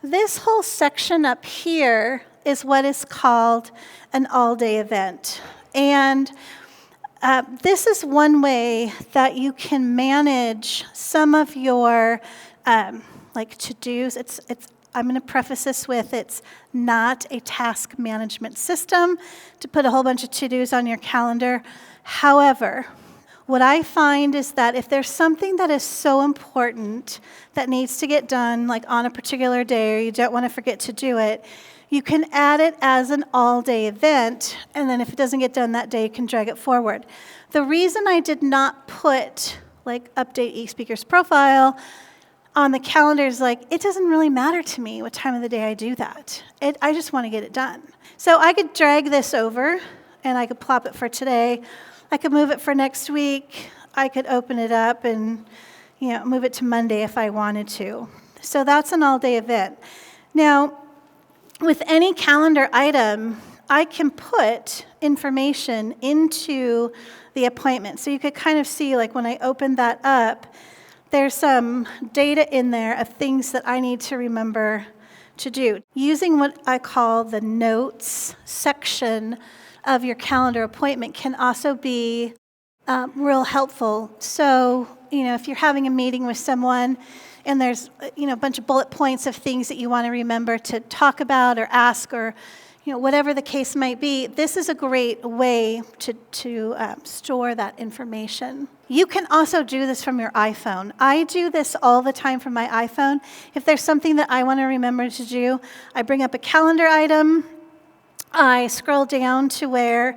This whole section up here is what is called an all-day event. And this is one way that you can manage some of your like to-dos. I'm going to preface this with it's not a task management system to put a whole bunch of to-dos on your calendar. However, what I find is that if there's something that is so important that needs to get done, like on a particular day, or you don't want to forget to do it, you can add it as an all-day event, and then if it doesn't get done that day, you can drag it forward. The reason I did not put, like, update eSpeaker's profile on the calendar is, like, it doesn't really matter to me what time of the day I do that. I just want to get it done. So I could drag this over, and I could plop it for today. I could move it for next week. I could open it up and, move it to Monday if I wanted to. So that's an all-day event. Now, with any calendar item, I can put information into the appointment. So you could kind of see, like, when I open that up, there's some data in there of things that I need to remember to do. Using what I call the notes section of your calendar appointment can also be real helpful. So, if you're having a meeting with someone and there's, a bunch of bullet points of things that you want to remember to talk about or ask or, whatever the case might be, this is a great way to store that information. You can also do this from your iPhone. I do this all the time from my iPhone. If there's something that I want to remember to do, I bring up a calendar item, I scroll down to where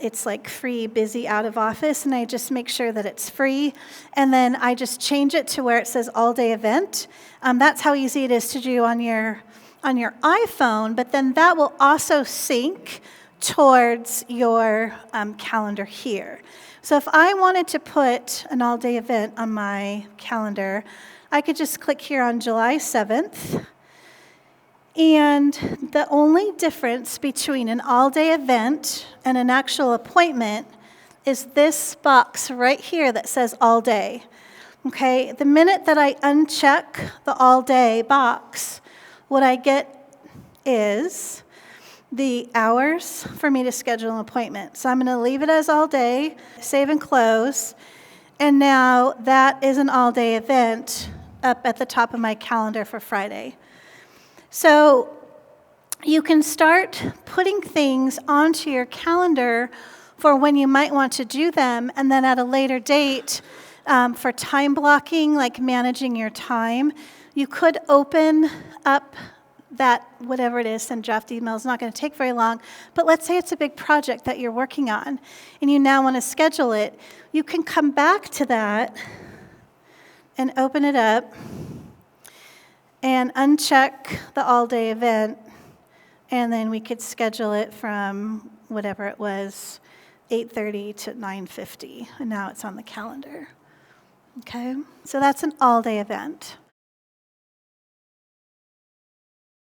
it's like free, busy, out of office, and I just make sure that it's free. And then I just change it to where it says all-day event. That's how easy it is to do on your iPhone, but then that will also sync towards your calendar here. So if I wanted to put an all-day event on my calendar, I could just click here on July 7th. And the only difference between an all-day event and an actual appointment is this box right here that says all day. Okay, the minute that I uncheck the all day box, what I get is the hours for me to schedule an appointment. So I'm going to leave it as all day, save and close, and now that is an all day event up at the top of my calendar for Friday. So you can start putting things onto your calendar for when you might want to do them, and then at a later date, for time blocking, like managing your time, you could open up that, whatever it is, send draft email. It's not going to take very long, but let's say it's a big project that you're working on, and you now want to schedule it. You can come back to that and open it up, and uncheck the all-day event, and then we could schedule it from whatever it was, 8:30 to 9:50, and now it's on the calendar. Okay? So that's an all-day event.